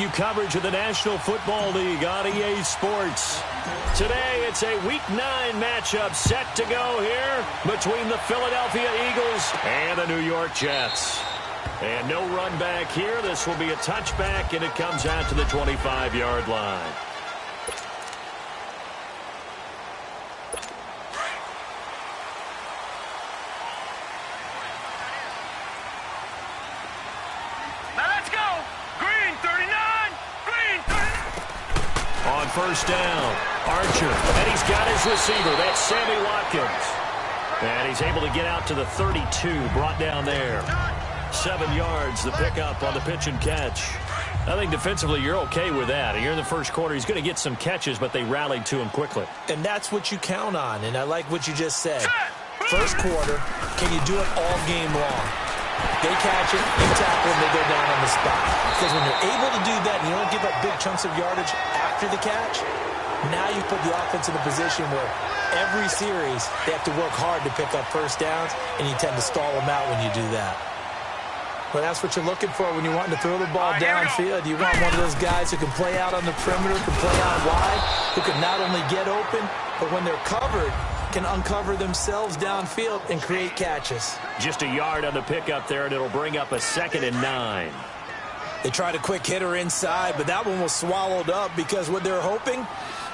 you coverage of the National Football League on EA Sports. Today, it's a Week 9 matchup set to go here between the Philadelphia Eagles and the New York Jets. And no run back here. This will be a touchback, and it comes out to the 25-yard line. On first down, Archer, and he's got his receiver. That's Sammy Watkins. And he's able to get out to the 32, brought down there. 7 yards, the pickup on the pitch and catch. I think defensively you're okay with that. Here in the first quarter, he's going to get some catches, but they rallied to him quickly. And that's what you count on, and I like what you just said. First quarter, can you do it all game long? They catch it, you tackle them, they go down on the spot. Because when you're able to do that and you don't give up big chunks of yardage after the catch, now you put the offense in a position where every series they have to work hard to pick up first downs, and you tend to stall them out when you do that. But that's what you're looking for when you want to throw the ball downfield. You want one of those guys who can play out on the perimeter, can play out wide, who can not only get open, but when they're covered, can uncover themselves downfield and create catches. Just a yard on the pickup there, and it'll bring up a 2nd and 9. They tried a quick hitter inside, but that one was swallowed up because what they're hoping,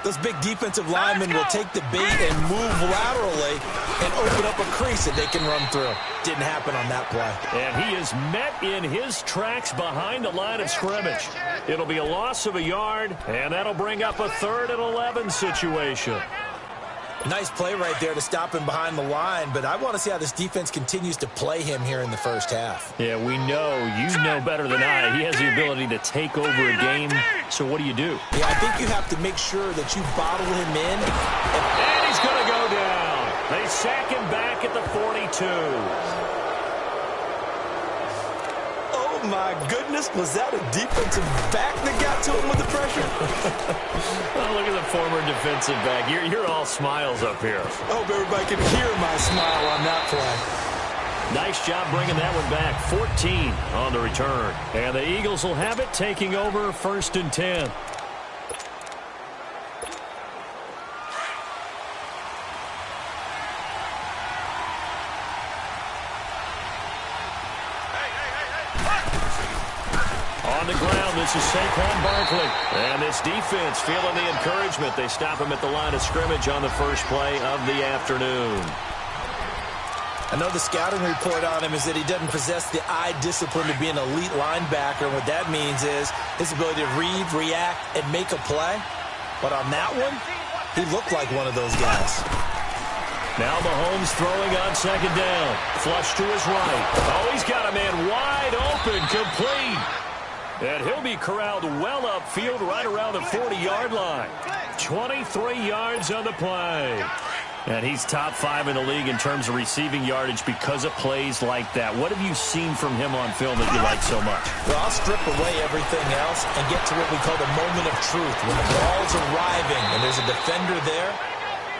those big defensive linemen will take the bait and move laterally and open up a crease that they can run through. Didn't happen on that play. And he is met in his tracks behind the line of scrimmage. It'll be a loss of a yard, and that'll bring up a 3rd and 11 situation. Nice play right there to stop him behind the line, but I want to see how this defense continues to play him here in the first half. Yeah, we know. You know better than I. He has the ability to take over a game, so what do you do? Yeah, I think you have to make sure that you bottle him in. And he's going to go down. They sack him back at the 42. Oh, my goodness. Was that a defensive back that got to him with the pressure? Oh, look at the former defensive back. You're all smiles up here. I hope everybody can hear my smile on that play. Nice job bringing that one back. 14 on the return. And the Eagles will have it, taking over 1st and 10. On the ground, this is Saquon Barkley. And this defense feeling the encouragement. They stop him at the line of scrimmage on the first play of the afternoon. I know the scouting report on him is that he doesn't possess the eye discipline to be an elite linebacker. What that means is his ability to read, react, and make a play. But on that one, he looked like one of those guys. Now Mahomes throwing on 2nd down. Flush to his right. Oh, he's got a man wide open, complete. And he'll be corralled well upfield right around the 40-yard line. 23 yards on the play. And he's top 5 in the league in terms of receiving yardage because of plays like that. What have you seen from him on film that you like so much? Well, I'll strip away everything else and get to what we call the moment of truth. When the ball's arriving and there's a defender there,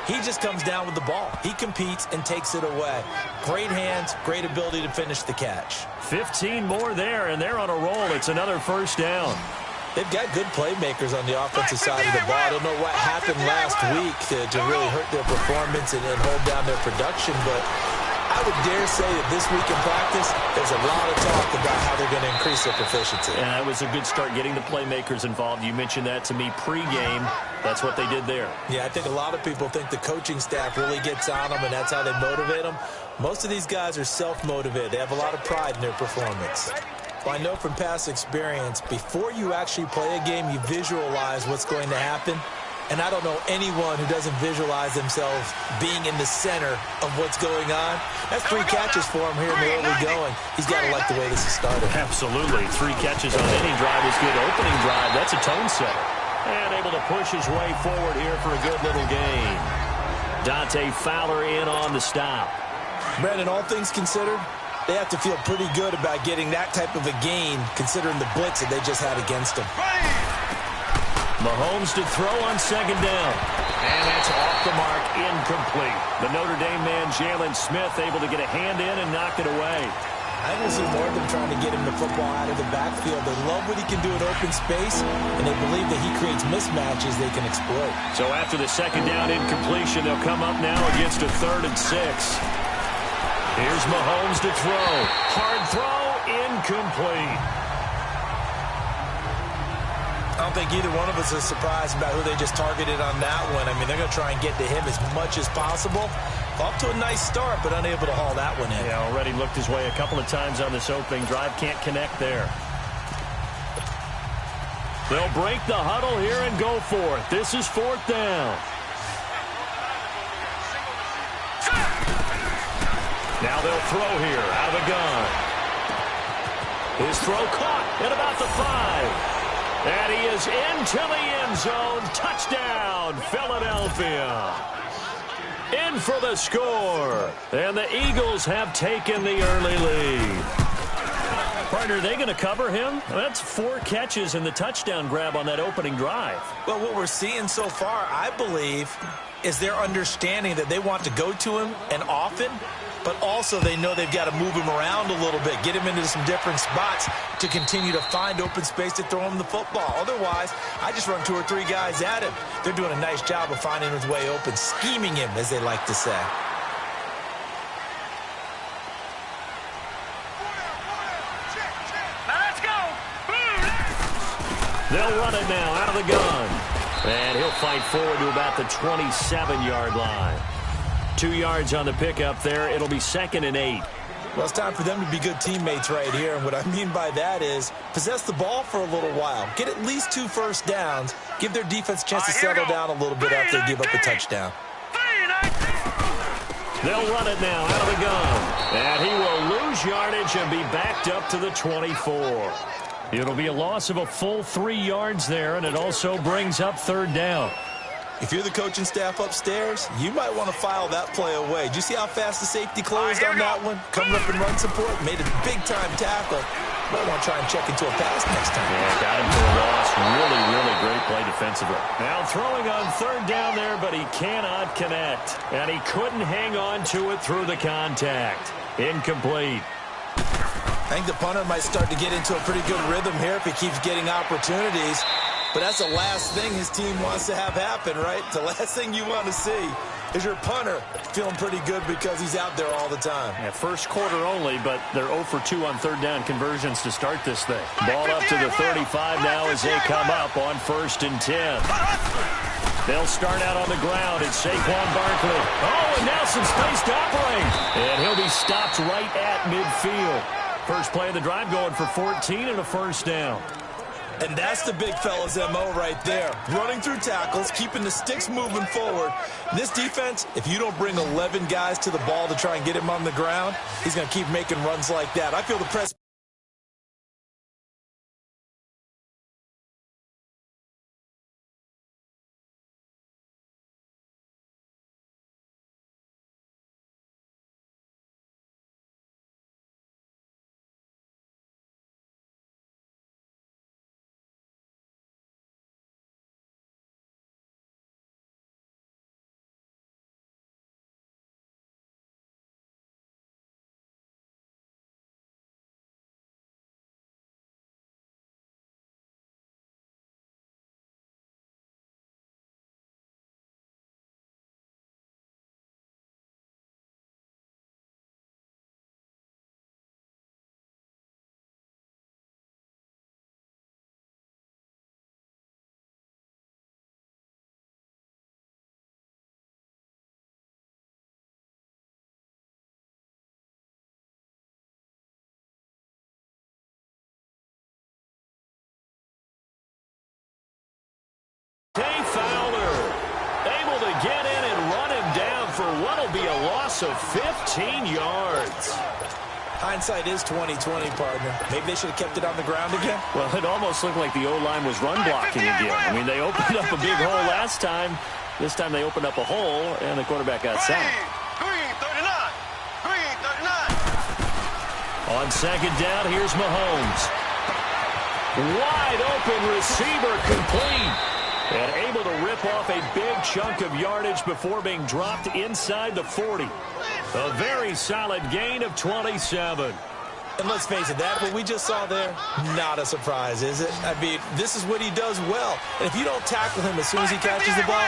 he just comes down with the ball. He competes and takes it away. Great hands, great ability to finish the catch. 15 more there, and they're on a roll. It's another 1st down. They've got good playmakers on the offensive side of the ball. I don't know what happened last week to really hurt their performance and hold down their production, but I would dare say that this week in practice, there's a lot of talk about how they're going to increase their proficiency. Yeah, it was a good start getting the playmakers involved. You mentioned that to me pregame. That's what they did there. Yeah, I think a lot of people think the coaching staff really gets on them, and that's how they motivate them. Most of these guys are self-motivated. They have a lot of pride in their performance. Well, I know from past experience, before you actually play a game, you visualize what's going to happen. And I don't know anyone who doesn't visualize themselves being in the center of what's going on. That's 3 catches for him here in the early going. He's got to like the way this has started. Absolutely. 3 catches on any drive is good. Opening drive, that's a tone setter. And able to push his way forward here for a good little gain. Dante Fowler in on the stop. Brandon, all things considered, they have to feel pretty good about getting that type of a gain considering the blitz that they just had against them. Mahomes to throw on 2nd down. And that's off the mark, incomplete. The Notre Dame man, Jalen Smith, able to get a hand in and knock it away. I will see more of them trying to get him the football out of the backfield. They love what he can do in open space, and they believe that he creates mismatches they can exploit. So after the second down incompletion, they'll come up now against a 3rd and 6. Here's Mahomes to throw. Hard throw, incomplete. I don't think either one of us is surprised about who they just targeted on that one. I mean, they're going to try and get to him as much as possible. Off to a nice start, but unable to haul that one in. Yeah, already looked his way a couple of times on this opening drive. Can't connect there. They'll break the huddle here and go for it. This is 4th down. Now they'll throw here out of the gun. His throw caught at about the 5. And he is into the end zone. Touchdown, Philadelphia. In for the score. And the Eagles have taken the early lead. Partner, are they going to cover him? That's 4 catches and the touchdown grab on that opening drive. Well, what we're seeing so far, I believe, is their understanding that they want to go to him and often, but also they know they've got to move him around a little bit, get him into some different spots to continue to find open space to throw him the football. Otherwise, I just run 2 or 3 guys at him. They're doing a nice job of finding his way open, scheming him, as they like to say. Let's go. They'll run it now out of the gun. And he'll fight forward to about the 27-yard line. 2 yards on the pickup there. It'll be 2nd and 8. Well, it's time for them to be good teammates right here. And what I mean by that is possess the ball for a little while. Get at least 2 first downs. Give their defense a chance to settle down a little bit after they give up a touchdown. They'll run it now out of the gun. And he will lose yardage and be backed up to the 24. It'll be a loss of a full 3 yards there, and it also brings up 3rd down. If you're the coaching staff upstairs, you might want to file that play away. Did you see how fast the safety closed on that one? Coming up in run support, made a big-time tackle. Might want to try and check into a pass next time. Yeah, got him for a loss. Really, really great play defensively. Now throwing on 3rd down there, but he cannot connect. And he couldn't hang on to it through the contact. Incomplete. I think the punter might start to get into a pretty good rhythm here if he keeps getting opportunities. But that's the last thing his team wants to have happen, right? The last thing you want to see is your punter feeling pretty good because he's out there all the time. Yeah, first quarter only, but they're 0 for 2 on 3rd down conversions to start this thing. Ball up to the 35 now as they come up on 1st and 10. They'll start out on the ground. It's Saquon Barkley. Oh, and now some space to operate. And he'll be stopped right at midfield. First play of the drive going for 14 and a 1st down. And that's the big fella's MO right there. Running through tackles, keeping the sticks moving forward. This defense, if you don't bring 11 guys to the ball to try and get him on the ground, he's going to keep making runs like that. I feel the press. Able to get in and run him down for what will be a loss of 15 yards. Hindsight is 20/20, partner. Maybe they should have kept it on the ground again. Well, it almost looked like the O-line was run blocking again. I mean, they opened up a big hole last time. This time they opened up a hole, and the quarterback got sacked. Green 39. On 2nd down, here's Mahomes. Wide open receiver complete. And able to rip off a big chunk of yardage before being dropped inside the 40. A very solid gain of 27. And let's face it, that what we just saw there, not a surprise, is it? I mean, this is what he does well. And if you don't tackle him as soon as he catches the ball,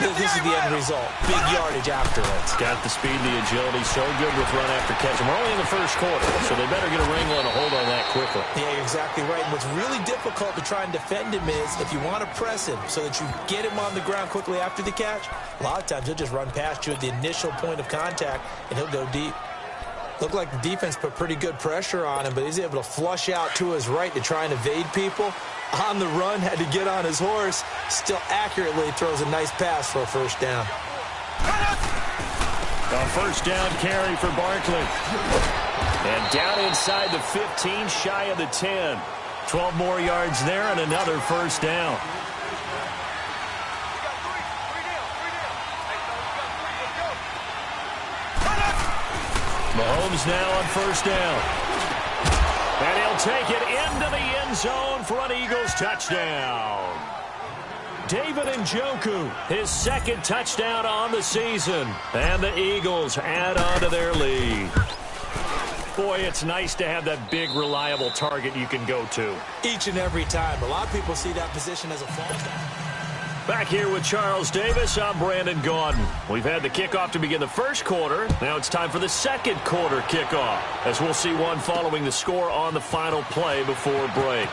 this is the end result. Big yardage after it. Got the speed, the agility, so good with run after catch. And we're only in the first quarter, so they better get a wrangle and a hold on that quickly. Yeah, you're exactly right. And what's really difficult to try and defend him is if you want to press him so that you get him on the ground quickly after the catch, a lot of times he'll just run past you at the initial point of contact, and he'll go deep. Looked like the defense put pretty good pressure on him, but he's able to flush out to his right to try and evade people. On the run, had to get on his horse. Still accurately throws a nice pass for a first down. A first down carry for Barkley. And down inside the 15, shy of the 10. 12 more yards there and another first down. Mahomes now on first down. And he'll take it into the end zone for an Eagles touchdown. David Njoku, his second touchdown on the season. And the Eagles add on to their lead. Boy, it's nice to have that big, reliable target you can go to. Each and every time. A lot of people see that position as a fallback. Back here with Charles Davis, I'm Brandon Gaudin. We've had the kickoff to begin the first quarter. Now it's time for the second quarter kickoff, as we'll see one following the score on the final play before break.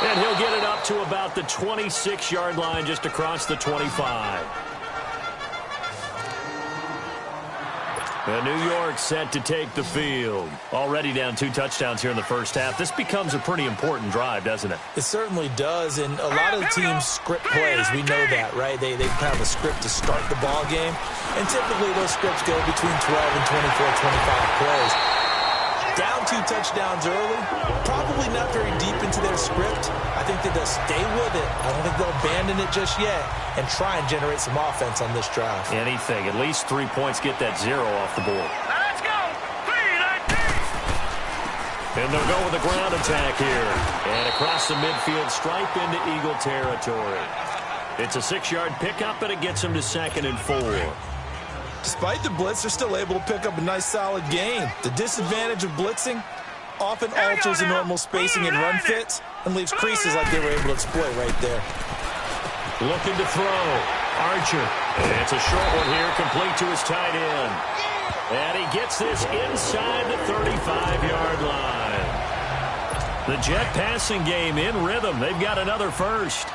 And he'll get it up to about the 26-yard line, just across the 25. And New York set to take the field. Already down 2 touchdowns here in the first half. This becomes a pretty important drive, doesn't it? It certainly does, and a lot of the teams script plays. We know that, right? They have a script to start the ball game, and typically those scripts go between 12 and 24, 25 plays. Down 2 touchdowns early, probably not very deep into their script. I think that they'll stay with it. I don't think they'll abandon it just yet and try and generate some offense on this drive. Anything. At least 3 points, get that 0 off the board. Let's go. And they'll go with a ground attack here. And across the midfield stripe into Eagle territory. It's a 6-yard pickup, and it gets them to 2nd and 4. Despite the blitz, they're still able to pick up a nice, solid gain. The disadvantage of blitzing often alters the normal spacing and run fits and leaves creases like they were able to exploit right there. Looking to throw. Archer. And it's a short one here, complete to his tight end. And he gets this inside the 35-yard line. The Jet passing game in rhythm. They've got another first.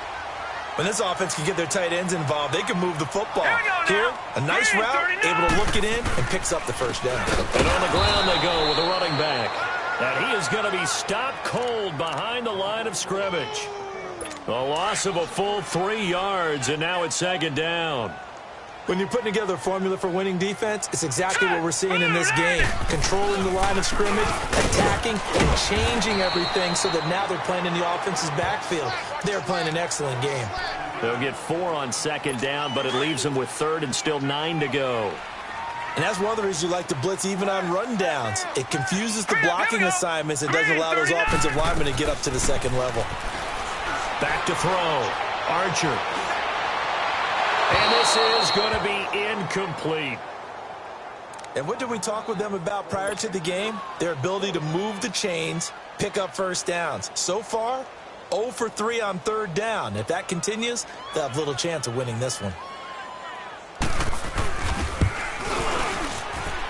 When this offense can get their tight ends involved, they can move the football. Here, a nice route, able to look it in, and picks up the first down. And on the ground they go with a running back. And he is going to be stopped cold behind the line of scrimmage. A loss of a full 3 yards, and now it's 2nd down. When you're putting together a formula for winning defense, it's exactly what we're seeing in this game. Controlling the line of scrimmage, attacking, and changing everything so that now they're playing in the offense's backfield. They're playing an excellent game. They'll get 4 on 2nd down, but it leaves them with 3rd and still 9 to go. And that's one of the reasons you like to blitz even on run downs. It confuses the blocking assignments and doesn't allow those offensive linemen to get up to the 2nd level. Back to throw. Archer. And this is going to be incomplete. And what did we talk with them about prior to the game? Their ability to move the chains, pick up first downs. So far, 0 for 3 on 3rd down. If that continues, they'll have little chance of winning this one.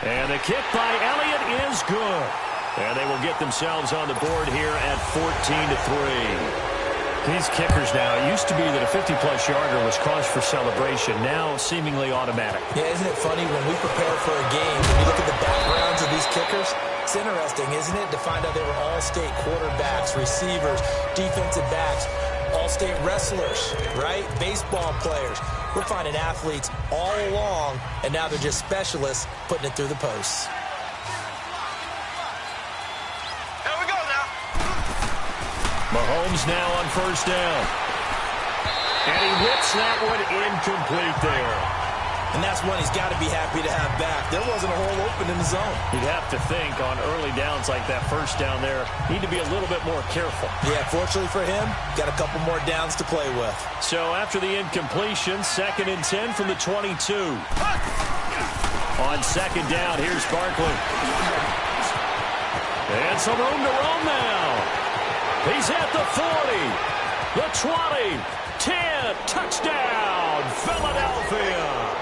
And the kick by Elliott is good. And they will get themselves on the board here at 14-3. These kickers now, it used to be that a 50-plus yarder was cause for celebration. Now, seemingly automatic. Yeah, isn't it funny when we prepare for a game, when you look at the backgrounds of these kickers, it's interesting, isn't it, to find out they were all-state quarterbacks, receivers, defensive backs, all-state wrestlers, right? Baseball players. We're finding athletes all along, and now they're just specialists putting it through the posts. Mahomes now on first down. And he whips that one incomplete there. And that's one he's got to be happy to have back. There wasn't a hole open in the zone. You'd have to think on early downs like that first down there, need to be a little bit more careful. Yeah, fortunately for him, got a couple more downs to play with. So after the incompletion, 2nd and 10 from the 22. On second down, here's Barkley. And some room to roam now. He's at the 40, the 20, 10, touchdown, Philadelphia.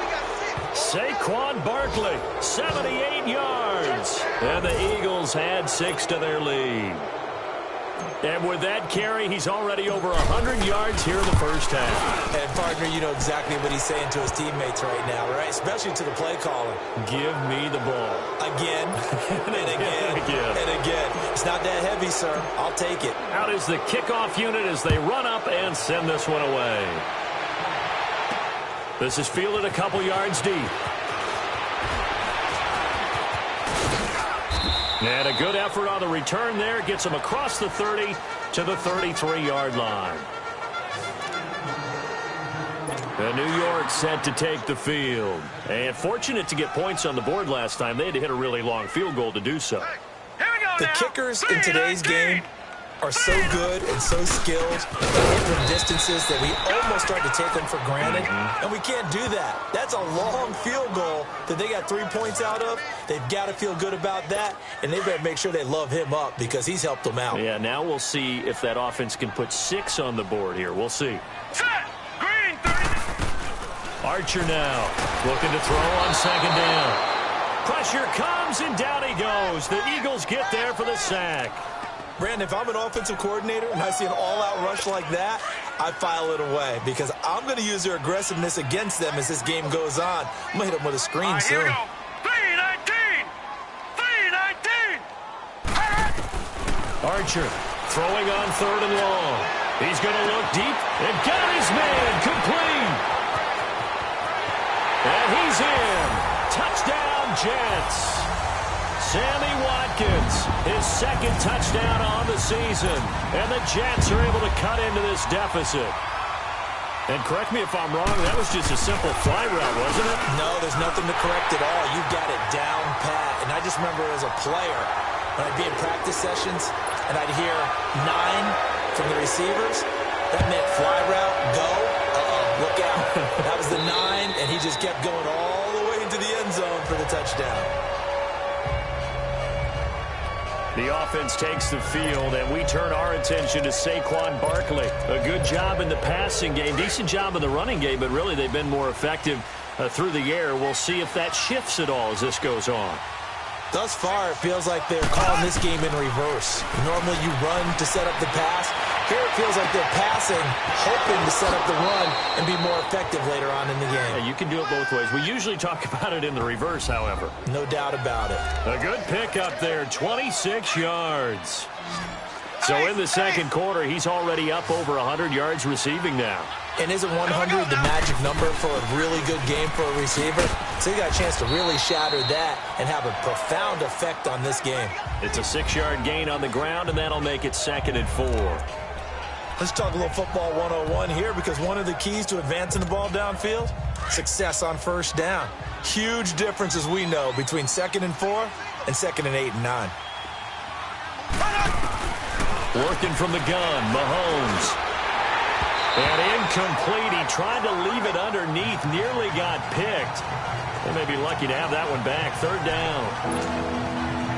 Saquon Barkley, 78 yards. And the Eagles add 6 to their lead. And with that carry, he's already over 100 yards here in the first half. And, partner, you know exactly what he's saying to his teammates right now, right? Especially to the play caller. Give me the ball. Again, and again, and again. It's not that heavy, sir. I'll take it. Out is the kickoff unit as they run up and send this one away. This is fielded a couple yards deep. And a good effort on the return there. Gets him across the 30 to the 33-yard line. And New York set to take the field. And fortunate to get points on the board last time. They had to hit a really long field goal to do so. The kickers in today's game are so good and so skilled. They hit from distances that we almost start to take them for granted. And we can't do that. That's a long field goal that they got 3 points out of. They've got to feel good about that. And they better make sure they love him up because he's helped them out. Yeah, now we'll see if that offense can put 6 on the board here. We'll see. Green 30. Archer now looking to throw on second down. Pressure comes and down he goes. The Eagles get there for the sack. Brandon, if I'm an offensive coordinator and I see an all-out rush like that, I file it away because I'm going to use their aggressiveness against them as this game goes on. I'm going to hit them with a screen soon. Here we go. 319. 319. Archer throwing on third and long. He's going to look deep and got his man complete. And he's in. Touchdown, Jets. Sammy Watkins, his second touchdown on the season. And the Jets are able to cut into this deficit. And correct me if I'm wrong, that was just a simple fly route, wasn't it? No, there's nothing to correct at all. You got it down pat. And I just remember as a player, when I'd be in practice sessions, and I'd hear 9 from the receivers, that meant fly route, go, look out. That was the 9, and he just kept going all the way into the end zone for the touchdown. The offense takes the field, and we turn our attention to Saquon Barkley. A good job in the passing game, decent job in the running game, but really they've been more effective through the air. We'll see if that shifts at all as this goes on. Thus far, it feels like they're calling this game in reverse. Normally you run to set up the pass. Here it feels like they're passing, hoping to set up the run and be more effective later on in the game. Yeah, you can do it both ways. We usually talk about it in the reverse, however. No doubt about it. A good pick up there, 26 yards. So in the second quarter, he's already up over 100 yards receiving now. And isn't 100 the magic number for a really good game for a receiver? So you got a chance to really shatter that and have a profound effect on this game. It's a 6-yard gain on the ground, and that'll make it 2nd and 4. Let's talk a little football 101 here because one of the keys to advancing the ball downfield, success on first down. Huge difference, as we know, between 2nd and 4 and 2nd and 8 and 9. Working from the gun, Mahomes. And incomplete. He tried to leave it underneath, nearly got picked. They may be lucky to have that one back. 3rd down.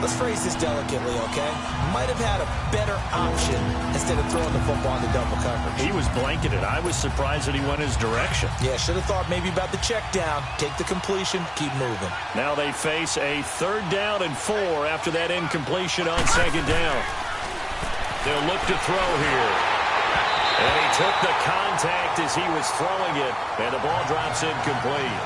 Let's phrase this delicately, okay? Might have had a better option instead of throwing the football into double coverage. He was blanketed. I was surprised that he went his direction. Yeah, should have thought maybe about the check down, take the completion, keep moving. Now they face a 3rd down and 4 after that incompletion on 2nd down. They'll look to throw here. And he took the contact as he was throwing it, and the ball drops incomplete.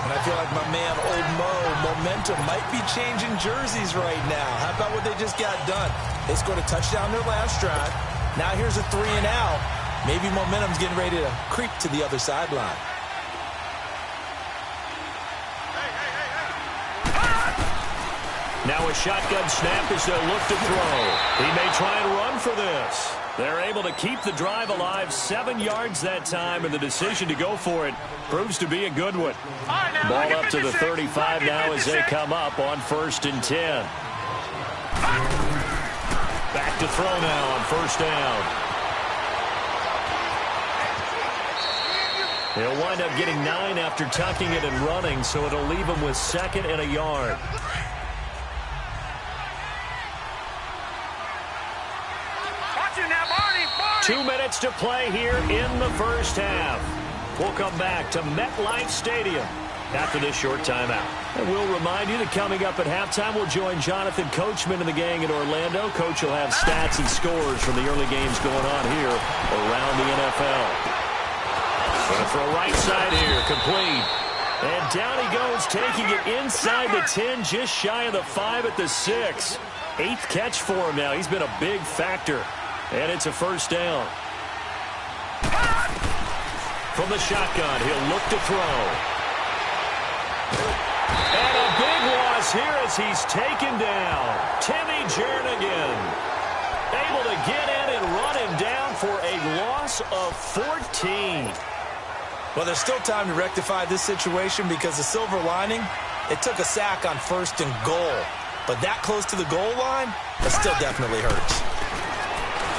And I feel like my man, Old Mo, momentum might be changing jerseys right now. How about what they just got done? They scored a touchdown their last drive. Now here's a 3 and out. Maybe momentum's getting ready to creep to the other sideline. Now a shotgun snap as they'll look to throw. He may try and run for this. They're able to keep the drive alive, 7 yards that time, and the decision to go for it proves to be a good one. Ball up to the 35 now as they come up on 1st and 10. Back to throw now on 1st down. He'll wind up getting 9 after tucking it and running, so it'll leave him with 2nd and a yard. Watching that, Barney. 2 minutes to play here in the first half. We'll come back to MetLife Stadium after this short timeout. And we'll remind you that coming up at halftime, we'll join Jonathan Coachman and the gang in Orlando. Coach will have stats and scores from the early games going on here around the NFL. Going to throw right side here, complete. And down he goes, taking it inside the 10, just shy of the 5 at the 6. 8th catch for him now. He's been a big factor. And it's a first down. From the shotgun, he'll look to throw. And a big loss here as he's taken down. Timmy Jernigan able to get in and run him down for a loss of 14. Well, there's still time to rectify this situation because the silver lining, it took a sack on 1st and goal. But that close to the goal line, that still definitely hurts.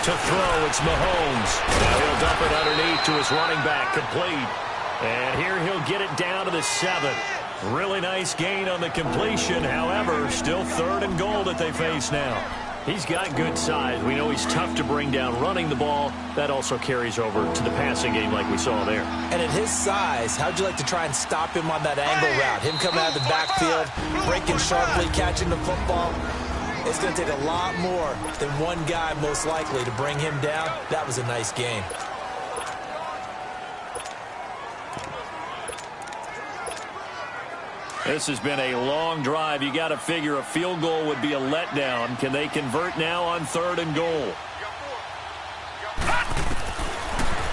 To throw, it's Mahomes. Now he'll dump it underneath to his running back, complete. And here he'll get it down to the 7. Really nice gain on the completion. However, still 3rd and goal that they face now. He's got good size. We know he's tough to bring down running the ball. That also carries over to the passing game like we saw there. And at his size, how'd you like to try and stop him on that angle route? Him coming out of the backfield, breaking sharply, catching the football. It's going to take a lot more than one guy most likely to bring him down. That was a nice game. This has been a long drive. You got to figure a field goal would be a letdown. Can they convert now on 3rd and goal?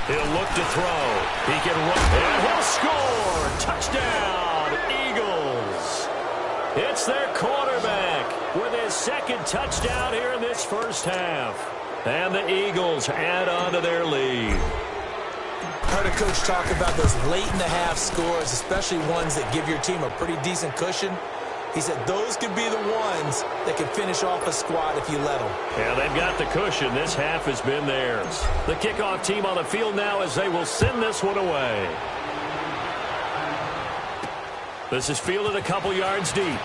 He'll look to throw. He can run, and he'll score. Touchdown, Eagles. It's their quarterback with his 2nd touchdown here in this first half. And the Eagles add on to their lead. Heard a coach talk about those late-in-the-half scores, especially ones that give your team a pretty decent cushion. He said those could be the ones that can finish off a squad if you let them. Yeah, they've got the cushion. This half has been theirs. The kickoff team on the field now as they will send this one away. This is fielded a couple yards deep.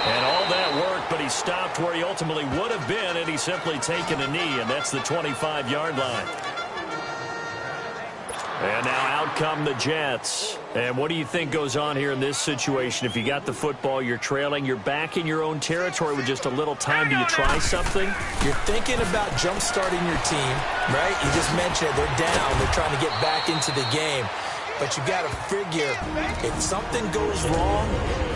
And all that work, but he stopped where he ultimately would have been, and he's simply taken a knee, and that's the 25-yard line. And now out come the Jets. And what do you think goes on here in this situation? If you got the football, you're trailing, you're back in your own territory with just a little time. Do you try something? You're thinking about jump-starting your team, right? You just mentioned it. They're down. They're trying to get back into the game. But you got to figure, if something goes wrong,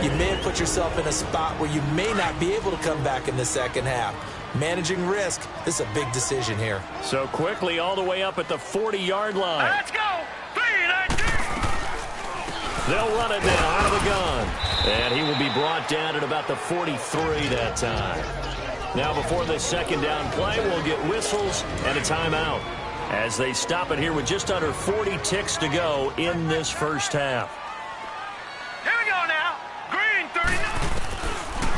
you may have put yourself in a spot where you may not be able to come back in the second half. Managing risk, this is a big decision here. So quickly all the way up at the 40-yard line. Let's go. 3-19. They'll run it now out of the gun. And he will be brought down at about the 43 that time. Now before this second down play, we'll get whistles and a timeout as they stop it here with just under 40 ticks to go in this first half. Here we go now. Green 39.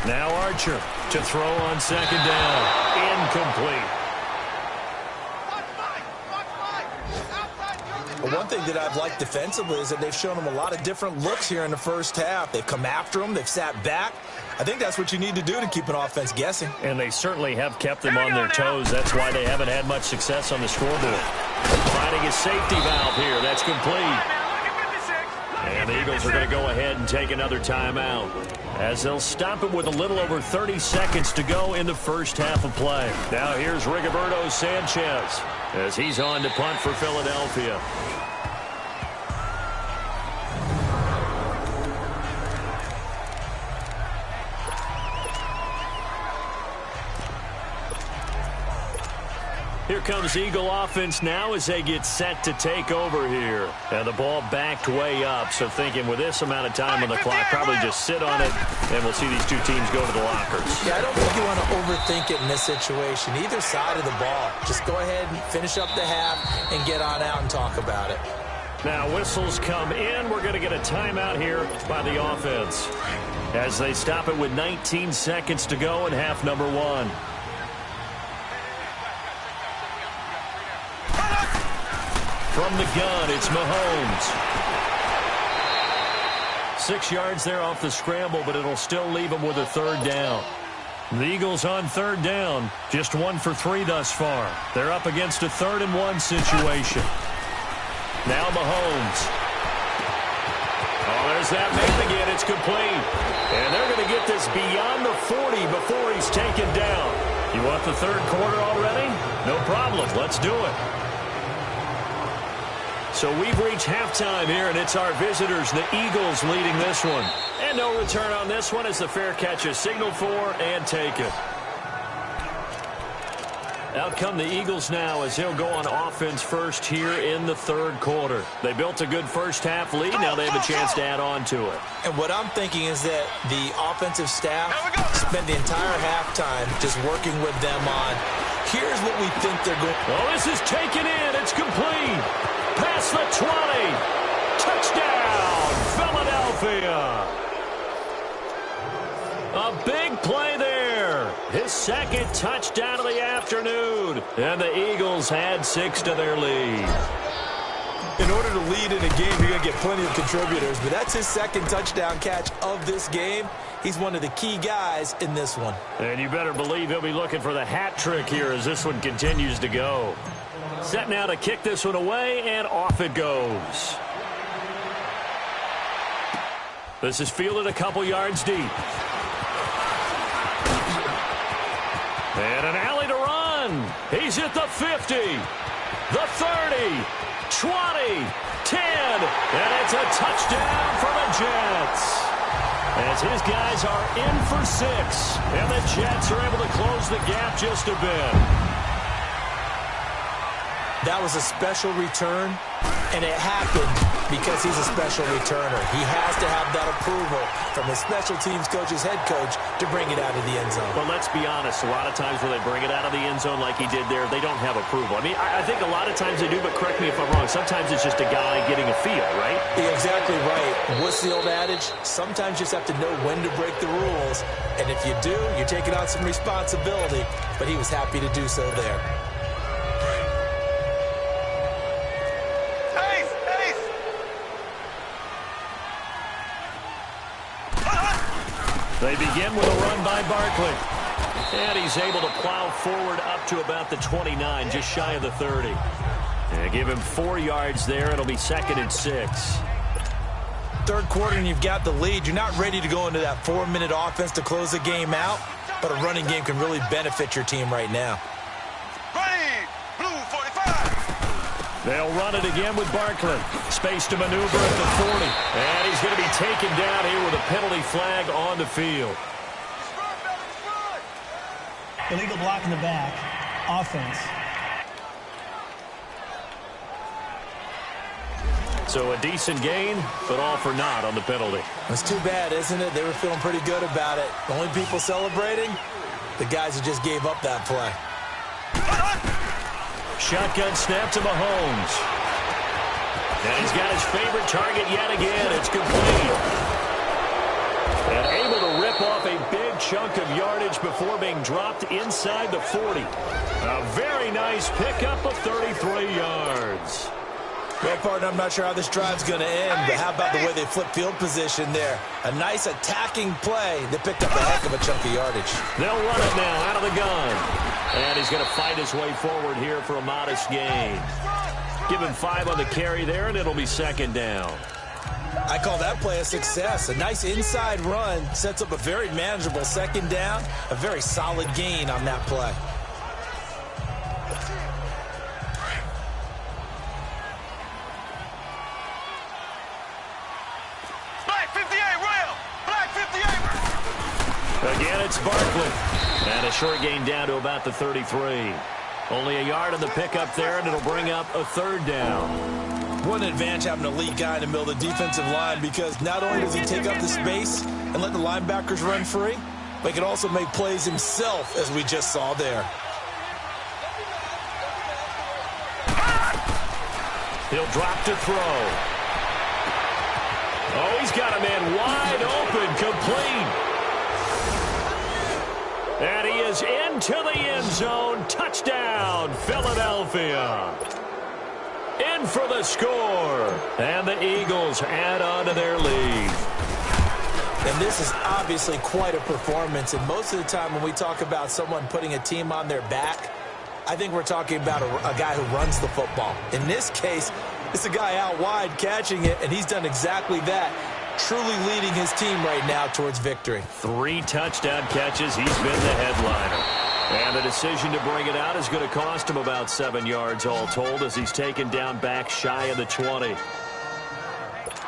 Now Archer to throw on second down. Incomplete. But one thing that I've liked defensively is that they've shown them a lot of different looks here in the first half. They've come after them. They've sat back. I think that's what you need to do to keep an offense guessing. And they certainly have kept them on their toes. That's why they haven't had much success on the scoreboard. Finding a safety valve here. That's complete. And the Eagles are going to go ahead and take another timeout as they'll stop it with a little over 30 seconds to go in the first half of play. Now here's Rigoberto Sanchez as he's on to punt for Philadelphia. Here comes Eagle offense now as they get set to take over here. And the ball backed way up, so thinking with this amount of time on the clock, probably just sit on it, and we'll see these two teams go to the lockers. Yeah, I don't think you want to overthink it in this situation. Either side of the ball. Just go ahead and finish up the half and get on out and talk about it. Now whistles come in. We're going to get a timeout here by the offense as they stop it with 19 seconds to go in half number one. From the gun, it's Mahomes. 6 yards there off the scramble, but it'll still leave him with a third down. The Eagles on third down, just 1 for 3 thus far. They're up against a 3rd-and-1 situation. Now Mahomes. Oh, there's that man again. It's complete. And they're going to get this beyond the 40 before he's taken down. You want the third quarter already? No problem. Let's do it. So we've reached halftime here, and it's our visitors, the Eagles, leading this one. And no return on this one as the fair catch is signaled for and taken. Out come the Eagles now as he'll go on offense first here in the third quarter. They built a good first-half lead. Now they have a chance to add on to it. And what I'm thinking is that the offensive staff spent the entire halftime just working with them on, here's what we think they're going. Oh, this is taken in. It's complete. Past the 20. Touchdown, Philadelphia. A big play there. His second touchdown of the afternoon. And the Eagles add 6 to their lead. In order to lead in a game, you're going to get plenty of contributors, but that's his second touchdown catch of this game. He's one of the key guys in this one. And you better believe he'll be looking for the hat trick here as this one continues to go. Set now to kick this one away, and off it goes. This is fielded a couple yards deep. And an alley to run. He's at the 50, the 30, 20, 10, and it's a touchdown for the Jets. As his guys are in for 6, and the Jets are able to close the gap just a bit. That was a special return, and it happened because he's a special returner. He has to have that approval from his special teams coach's head coach to bring it out of the end zone. Well, let's be honest. A lot of times when they bring it out of the end zone like he did there, they don't have approval. I mean, I think a lot of times they do, but correct me if I'm wrong. Sometimes it's just a guy getting a feel, right? You're exactly right. What's the old adage? Sometimes you just have to know when to break the rules, and if you do, you're taking on some responsibility, but he was happy to do so there. They begin with a run by Barkley. And he's able to plow forward up to about the 29, just shy of the 30. And give him 4 yards there. It'll be 2nd and 6. Third quarter and you've got the lead. You're not ready to go into that 4-minute offense to close the game out, but a running game can really benefit your team right now. They'll run it again with Barkley. Space to maneuver at the 40. And he's going to be taken down here with a penalty flag on the field. Illegal block in the back. Offense. So a decent gain, but all for naught on the penalty. It's too bad, isn't it? They were feeling pretty good about it. The only people celebrating, the guys who just gave up that play. Shotgun snap to Mahomes. And he's got his favorite target yet again. It's complete. And able to rip off a big chunk of yardage before being dropped inside the 40. A very nice pickup of 33 yards. Well, partner, I'm not sure how this drive's going to end, but how about the way they flip field position there? A nice attacking play that picked up a heck of a chunk of yardage. They'll run it now out of the gun. And he's going to fight his way forward here for a modest gain. Give him 5 on the carry there, and it'll be 2nd down. I call that play a success. A nice inside run sets up a very manageable 2nd down. A very solid gain on that play. Again, it's Barkley. And a short gain down to about the 33. Only a yard on the pickup there, and it'll bring up a 3rd down. What an advantage having an elite guy in the middle of the defensive line, because not only does he take up the space and let the linebackers run free, but he can also make plays himself, as we just saw there. He'll drop to throw. Oh, he's got a man wide open, complete. And he is into the end zone. Touchdown, Philadelphia. in for the score. And the Eagles add on to their lead. And this is obviously quite a performance. And most of the time when we talk about someone putting a team on their back, I think we're talking about a guy who runs the football. In this case, it's a guy out wide catching it, and he's done exactly that, truly leading his team right now towards victory. 3 touchdown catches. He's been the headliner. And the decision to bring it out is going to cost him about 7 yards all told as he's taken down back shy of the 20.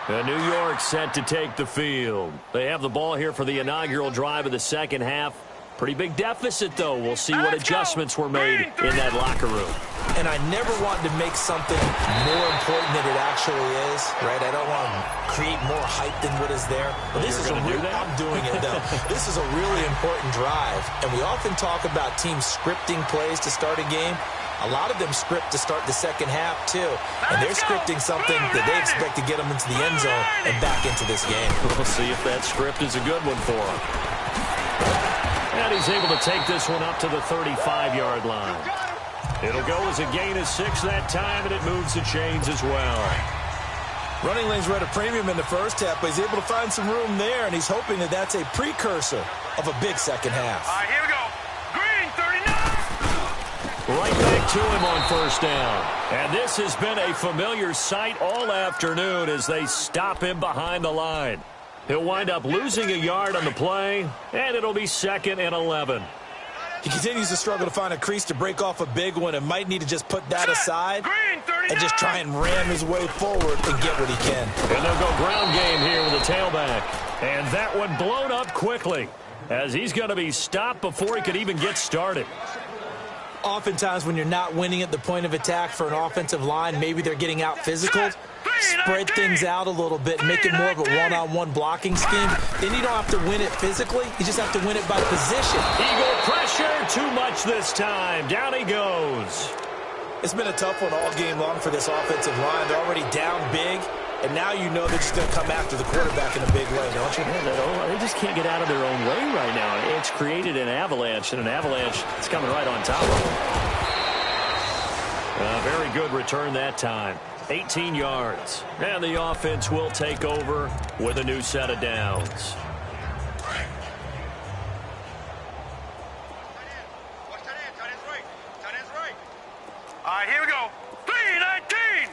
And New York set to take the field. They have the ball here for the inaugural drive of the second half. Pretty big deficit, though. We'll see what adjustments were made in that locker room. And I never wanted to make something more important than it actually is, right? I don't want to create more hype than what is there. But this is I'm doing it, though. This is a really important drive. And we often talk about teams scripting plays to start a game. A lot of them script to start the second half, too. And they're scripting something that they expect to get them into the end zone and back into this game. We'll see if that script is a good one for them. And he's able to take this one up to the 35-yard line. It'll go as a gain of 6 that time, and it moves the chains as well. Running lanes were at a premium in the first half, but he's able to find some room there, and he's hoping that that's a precursor of a big second half. All right, here we go. Green, 39. Right back to him on first down. And this has been a familiar sight all afternoon as they stop him behind the line. He'll wind up losing a yard on the play, and it'll be 2nd and 11. He continues to struggle to find a crease to break off a big one and might need to just put that aside and just try and ram his way forward and get what he can. And they'll go ground game here with the tailback. And that one blown up quickly as he's going to be stopped before he could even get started. Oftentimes when you're not winning at the point of attack for an offensive line, maybe they're getting out physical. Spread things out a little bit and make it more of a one-on-one blocking scheme. Then you don't have to win it physically. You just have to win it by position. Eagle pressure, too much this time. Down he goes. It's been a tough one all game long for this offensive line. They're already down big, and now you know they're just going to come after the quarterback in a big way, don't you? Yeah, they just can't get out of their own way right now. It's created an avalanche, and an avalanche is coming right on top of them. Very good return that time. 18 yards. And the offense will take over with a new set of downs. All right, here we go. 3-19.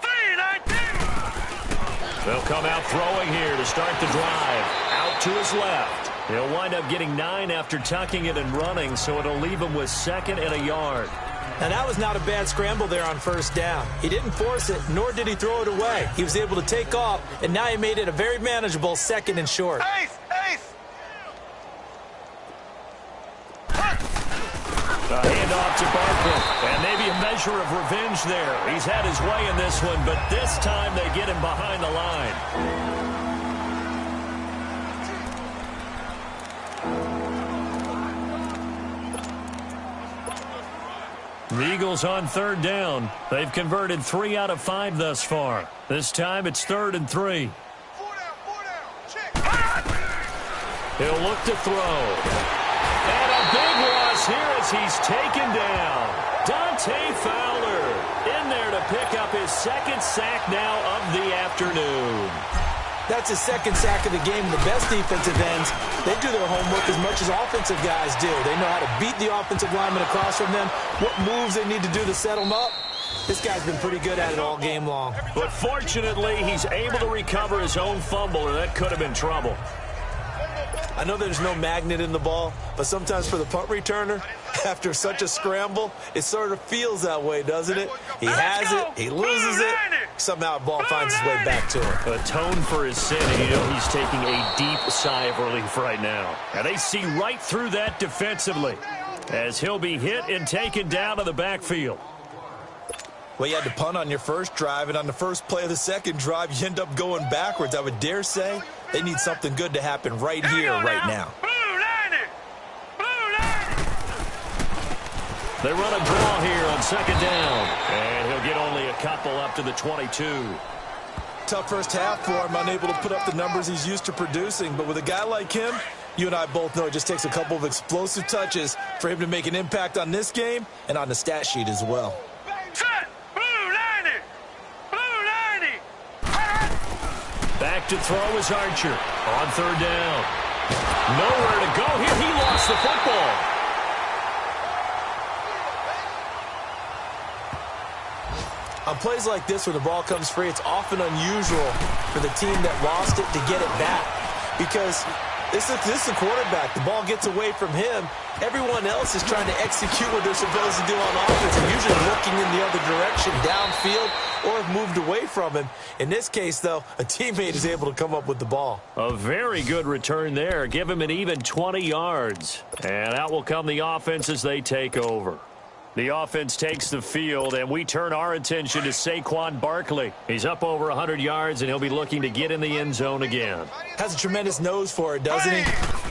3-19. They'll come out throwing here to start the drive. Out to his left. He'll wind up getting 9 after tucking it and running, so it'll leave him with 2nd and a yard. Now, that was not a bad scramble there on first down. He didn't force it, nor did he throw it away. He was able to take off, and now he made it a very manageable 2nd and short. Ace! A handoff to Barkley, and maybe a measure of revenge there. He's had his way in this one, but this time they get him behind the line. The Eagles on 3rd down. They've converted 3 out of 5 thus far. This time it's 3rd and 3. 4 down. Check. He'll look to throw. And a big loss here as he's taken down. Dante Fowler in there to pick up his 2nd sack now of the afternoon. That's his 2nd sack of the game. The best defensive ends, they do their homework as much as offensive guys do. They know how to beat the offensive lineman across from them, what moves they need to do to set them up. This guy's been pretty good at it all game long. But fortunately, he's able to recover his own fumble, or that could have been trouble. I know there's no magnet in the ball, but sometimes for the punt returner, after such a scramble, it sort of feels that way, doesn't it? He has it, he loses it, somehow the ball finds its way back to him. Atone for his sin, and you know he's taking a deep sigh of relief right now. And they see right through that defensively as he'll be hit and taken down to the backfield. Well, you had to punt on your first drive, and on the first play of the second drive, you end up going backwards. I would dare say they need something good to happen right here, right now. They run a draw here on 2nd down, and he'll get only a couple up to the 22. Tough first half for him, unable to put up the numbers he's used to producing. But with a guy like him, you and I both know it just takes a couple of explosive touches for him to make an impact on this game and on the stat sheet as well. Set! Blue 90! Back to throw is Archer on third down. Nowhere to go here. He lost the football. On plays like this where the ball comes free, it's often unusual for the team that lost it to get it back. Because this is the quarterback. The ball gets away from him. Everyone else is trying to execute what they're supposed to do on offense and usually looking in the other direction, downfield, or have moved away from him. In this case, though, a teammate is able to come up with the ball. A very good return there. Give him an even 20 yards. And out will come the offense as they take over. The offense takes the field, and we turn our attention to Saquon Barkley. He's up over 100 yards, and he'll be looking to get in the end zone again. Has a tremendous nose for it, doesn't he?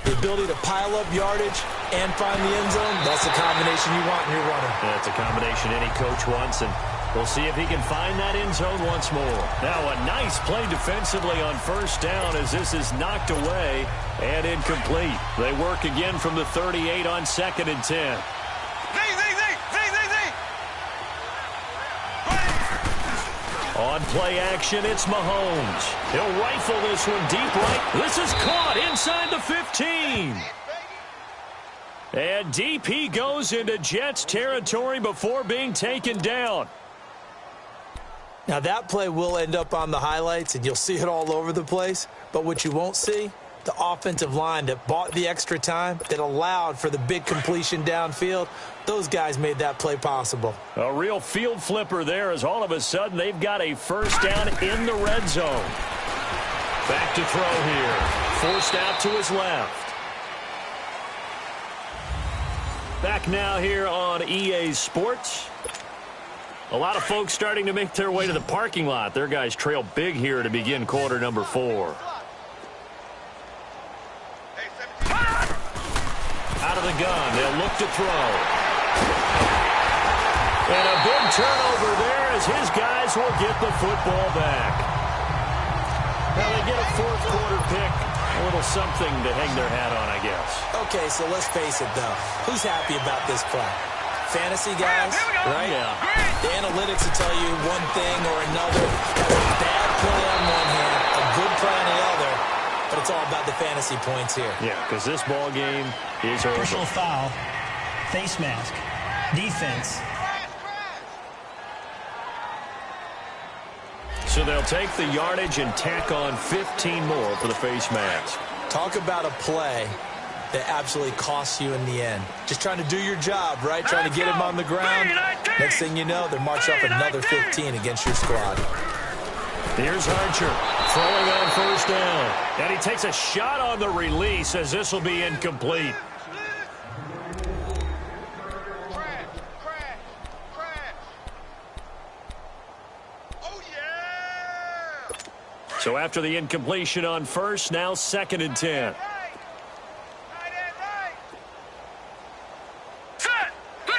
The ability to pile up yardage and find the end zone, that's the combination you want in your runner. That's a combination any coach wants, and we'll see if he can find that end zone once more. Now a nice play defensively on first down as this is knocked away and incomplete. They work again from the 38 on 2nd and 10. On play action, it's Mahomes. He'll rifle this one deep right. This is caught inside the 15. And deep he goes into Jets territory before being taken down. Now that play will end up on the highlights, and you'll see it all over the place. But what you won't see, the offensive line that bought the extra time, that allowed for the big completion downfield, those guys made that play possible. A real field flipper there as all of a sudden they've got a first down in the red zone. Back to throw here. Forced out to his left. Back now here on EA Sports. A lot of folks starting to make their way to the parking lot. Their guys trail big here to begin quarter number 4. Out of the gun, they'll look to throw. And a big turnover there as his guys will get the football back. Now they get a fourth quarter pick. A little something to hang their hat on, I guess. Okay, so let's face it, though. Who's happy about this play? Fantasy guys, right? Yeah. The analytics will tell you one thing or another. That's a bad play on one hand, a good play on the other. But it's all about the fantasy points here. Yeah, because this ball game is over. Personal foul, face mask, defense. So they'll take the yardage and tack on 15 more for the face mask. Talk about a play that absolutely costs you in the end. Just trying to do your job, right? Trying to get him on the ground. Next thing you know, they're marching up another 15 against your squad. Here's Archer throwing on first down. And he takes a shot on the release as this will be incomplete. So after the incompletion on first, now 2nd and 10.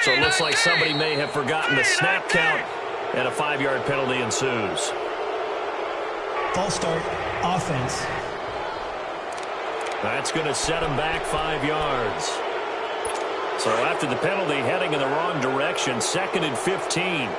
So it looks like somebody may have forgotten the snap count, and a 5-yard penalty ensues. False start, offense. That's going to set him back 5 yards. So after the penalty, heading in the wrong direction, 2nd and 15.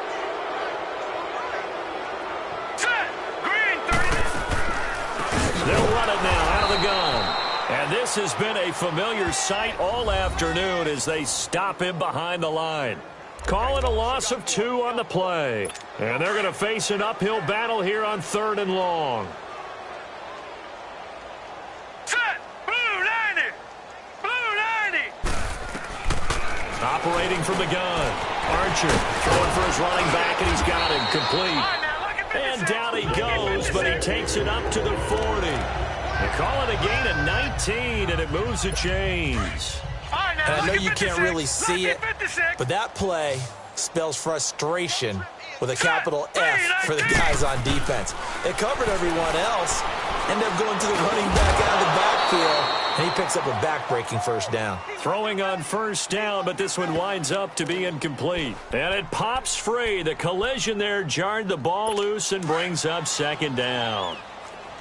They'll run it now out of the gun. And this has been a familiar sight all afternoon as they stop him behind the line. Call it a loss of 2 on the play. And they're going to face an uphill battle here on 3rd and long. Set! Blue 90! Blue 90! Operating from the gun. Archer throwing for his running back, and he's got him complete. And down he goes, but he takes it up to the 40. They call it a gain of 19, and it moves the chains. And I know you can't really see it, but that play spells frustration with a capital F for the guys on defense. They covered everyone else, end up going to the running back out of the backfield, and he picks up a back-breaking first down. Throwing on first down, but this one winds up to be incomplete. And it pops free. The collision there jarred the ball loose and brings up 2nd down.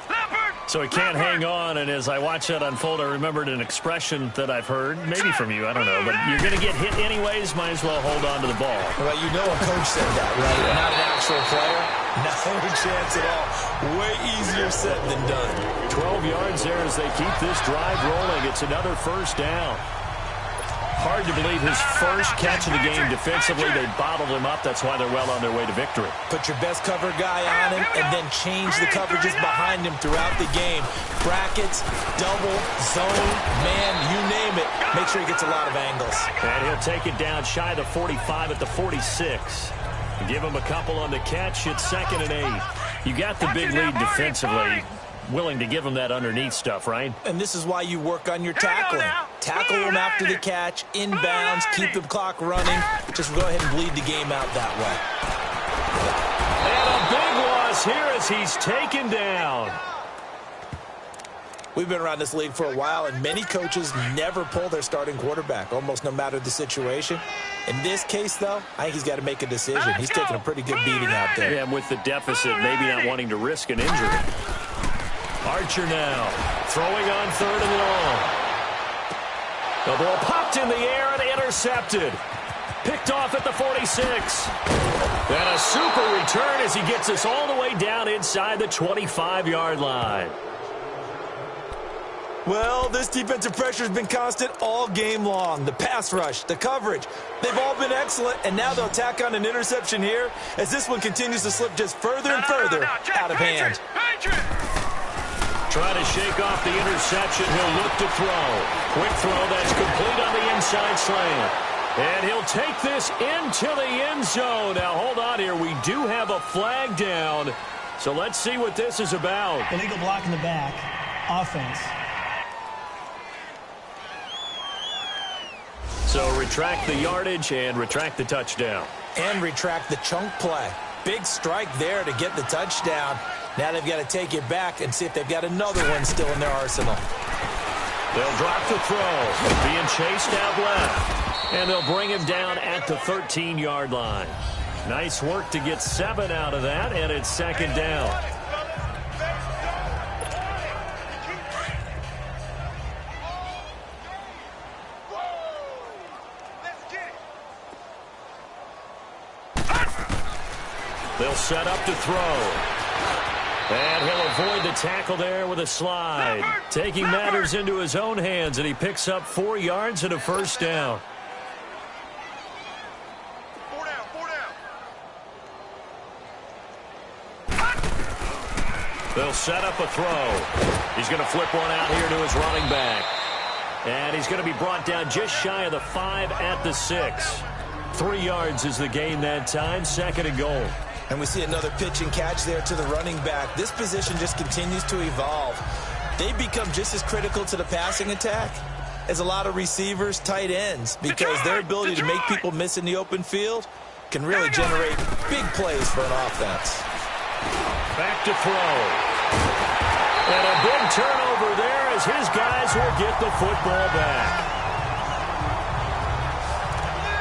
Leopard! So he can't hang on, and as I watch that unfold, I remembered an expression that I've heard, maybe from you, I don't know, but you're going to get hit anyways, might as well hold on to the ball. Well, you know a coach said that, right? Yeah. Not an actual player. No chance at all. Way easier said than done. 12 yards there as they keep this drive rolling. It's another first down. Hard to believe his first catch of the game defensively. They bottled him up. That's why they're well on their way to victory. Put your best cover guy on him and then change the coverages behind him throughout the game. Brackets, double, zone, man, you name it. Make sure he gets a lot of angles. And he'll take it down shy of the 45 at the 46. Give him a couple on the catch. It's 2nd and 8. You got the big lead defensively. Willing to give him that underneath stuff, right? And this is why you work on your tackling. Tackle him after the catch, inbounds, keep the clock running. Just go ahead and bleed the game out that way. And a big loss here as he's taken down. We've been around this league for a while, and many coaches never pull their starting quarterback, almost no matter the situation. In this case, though, I think he's got to make a decision. He's taking a pretty good beating out there. Yeah, with the deficit, maybe not wanting to risk an injury. Archer now, throwing on 3rd and long. The ball popped in the air and intercepted. Picked off at the 46. And a super return as he gets us all the way down inside the 25-yard line. Well, this defensive pressure has been constant all game long. The pass rush, the coverage, they've all been excellent, and now they'll tack on an interception here as this one continues to slip just further and further out of hand. Trying to shake off the interception. He'll look to throw. Quick throw that's complete on the inside slant. And he'll take this into the end zone. Now, hold on here. We do have a flag down. So let's see what this is about. Illegal block in the back. Offense. So retract the yardage and retract the touchdown. And retract the chunk play. Big strike there to get the touchdown. Now they've got to take it back and see if they've got another one still in their arsenal. They'll drop the throw. Being chased out left. And they'll bring him down at the 13-yard line. Nice work to get 7 out of that, and it's 2nd down. They'll set up to throw. And he'll avoid the tackle there with a slide. Taking matters into his own hands, and he picks up 4 yards and a first down. 4 down, 4 down. They'll set up a throw. He's going to flip one out here to his running back. And he's going to be brought down just shy of the 5 at the 6. 3 yards is the gain that time, 2nd and goal. And we see another pitch and catch there to the running back. This position just continues to evolve. They become just as critical to the passing attack as a lot of receivers, tight ends, because their ability to make people miss in the open field can really generate big plays for an offense. Back to throw. And a big turnover there as his guys will get the football back.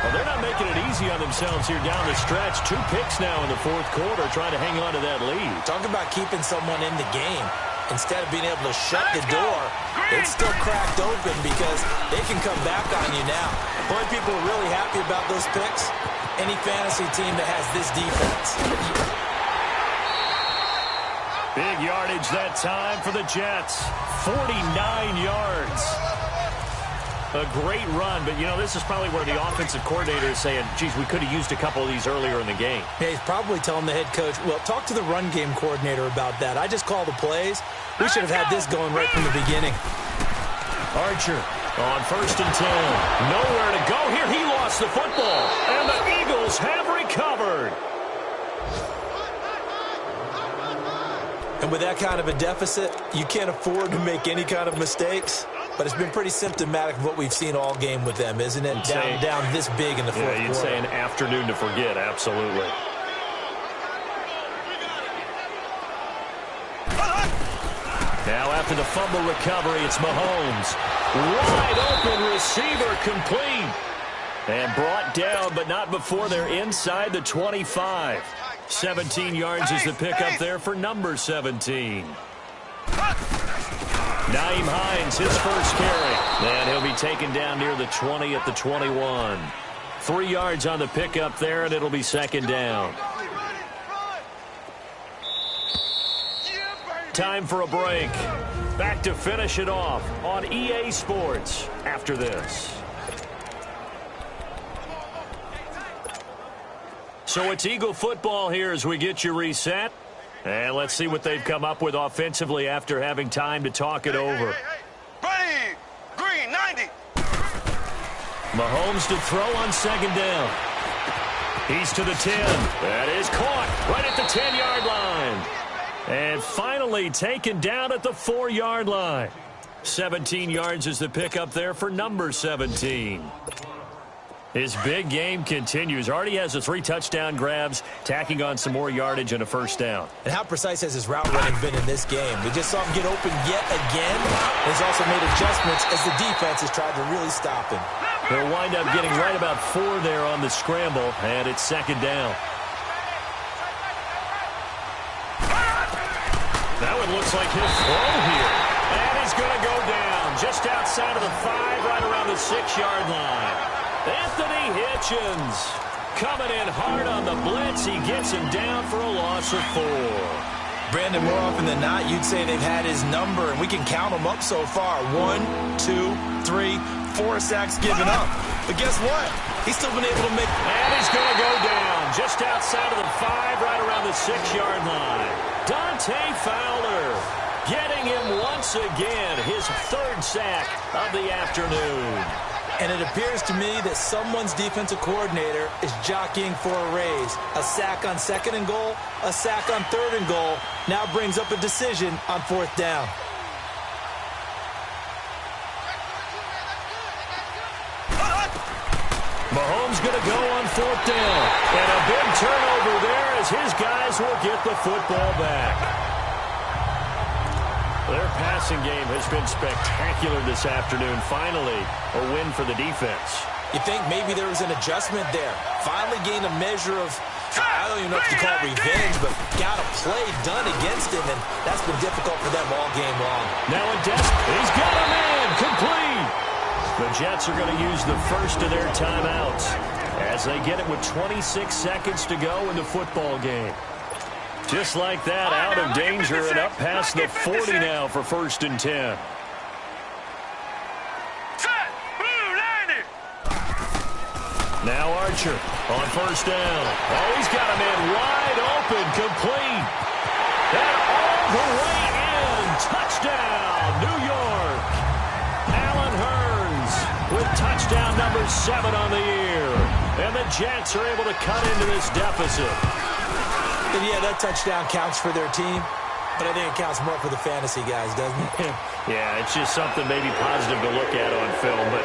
Well, they're not making it easy on themselves here down the stretch. 2 picks now in the 4th quarter, trying to hang on to that lead. Talk about keeping someone in the game. Instead of being able to shut the door, it's still cracked open because they can come back on you now. Boy, people are really happy about those picks. Any fantasy team that has this defense. Big yardage that time for the Jets. 49 yards. A great run, but, you know, this is probably where the offensive coordinator is saying, geez, we could have used a couple of these earlier in the game. Yeah, he's probably telling the head coach, well, talk to the run game coordinator about that. I just call the plays. We should have had this going right from the beginning. Archer on 1st and 10. Nowhere to go here. He lost the football, and the Eagles have recovered. And with that kind of a deficit, you can't afford to make any kind of mistakes. But it's been pretty symptomatic of what we've seen all game with them, isn't it? Down this big in the 4th quarter. Yeah, you'd say an afternoon to forget, absolutely. Now after the fumble recovery, it's Mahomes. Wide open receiver complete. And brought down, but not before they're inside the 25. 17 yards is the pickup there for number 17. Naeem Hines, his first carry. And he'll be taken down near the 20 at the 21. 3 yards on the pickup there, and it'll be second down. Time for a break. Back to finish it off on EA Sports after this. So it's Eagle football here as we get you reset. And let's see what they've come up with offensively after having time to talk it over. Ready, green, 90. Mahomes to throw on second down. He's to the 10. That is caught right at the 10-yard line. And finally taken down at the 4-yard line. 17 yards is the pickup there for number 17. His big game continues. Already has the 3 touchdown grabs, tacking on some more yardage and a first down. And how precise has his route running been in this game? We just saw him get open yet again. He's also made adjustments as the defense has tried to really stop him. He'll wind up getting right about 4 there on the scramble, and it's second down. That one looks like he'll throw here. And he's going to go down just outside of the 5, right around the 6-yard line. Anthony Hitchens coming in hard on the blitz. He gets him down for a loss of 4. Brandon, more often than not, you'd say they've had his number, and we can count them up so far. 1, 2, 3, 4 sacks given up. But guess what? He's still been able to make... And he's going to go down just outside of the 5, right around the 6-yard line. Dante Fowler getting him once again, his 3rd sack of the afternoon. And it appears to me that someone's defensive coordinator is jockeying for a raise. A sack on 2nd and goal, a sack on 3rd and goal, now brings up a decision on 4th down. Mahomes going to go on 4th down. And a big turnover there as his guys will get the football back. Their passing game has been spectacular this afternoon. Finally, a win for the defense. You think maybe there was an adjustment there. Finally gained a measure of, I don't even know if you call it revenge, but got a play done against him, and that's been difficult for them all game long. Now in he's got a man, complete. The Jets are going to use the first of their timeouts as they get it with 26 seconds to go in the football game. Just like that, out of danger and up past the 40 now for 1st and 10. Now Archer on 1st down. Oh, he's got a man wide open, complete. And all the way in. Touchdown, New York. Allen Hurns with touchdown number 7 on the year. And the Jets are able to cut into this deficit. And yeah, that touchdown counts for their team, but I think it counts more for the fantasy guys, doesn't it? Yeah, it's just something maybe positive to look at on film, but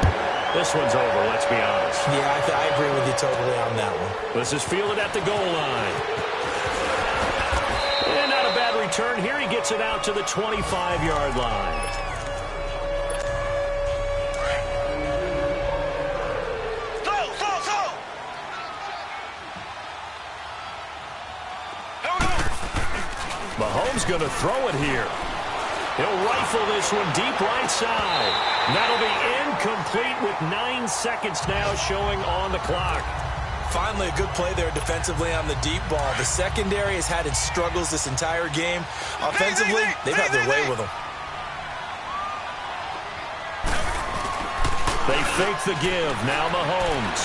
this one's over, let's be honest. Yeah, I agree with you totally on that one. This is fielded at the goal line. And not a bad return here. He gets it out to the 25-yard line. Mahomes going to throw it here. He'll rifle this one deep right side. That'll be incomplete with 9 seconds now showing on the clock. Finally, a good play there defensively on the deep ball. The secondary has had its struggles this entire game. Offensively, they've had their way with them. They fake the give. Now Mahomes.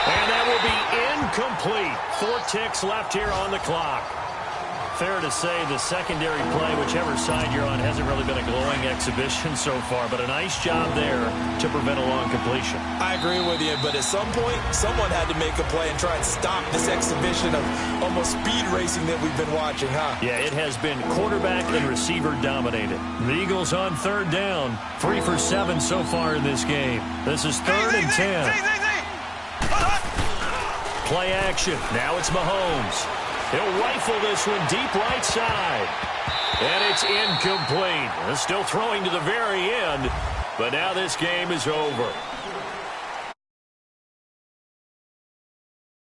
And that will be incomplete. 4 ticks left here on the clock. Fair to say the secondary play, whichever side you're on, hasn't really been a glowing exhibition so far, but a nice job there to prevent a long completion. I agree with you, but at some point, someone had to make a play and try and stop this exhibition of almost speed racing that we've been watching, huh? Yeah, it has been quarterback and receiver dominated. The Eagles on 3rd down, 3 for 7 so far in this game. This is 3rd and 10. Play action. Now it's Mahomes. He'll rifle this one deep right side. And it's incomplete. Still throwing to the very end, but now this game is over.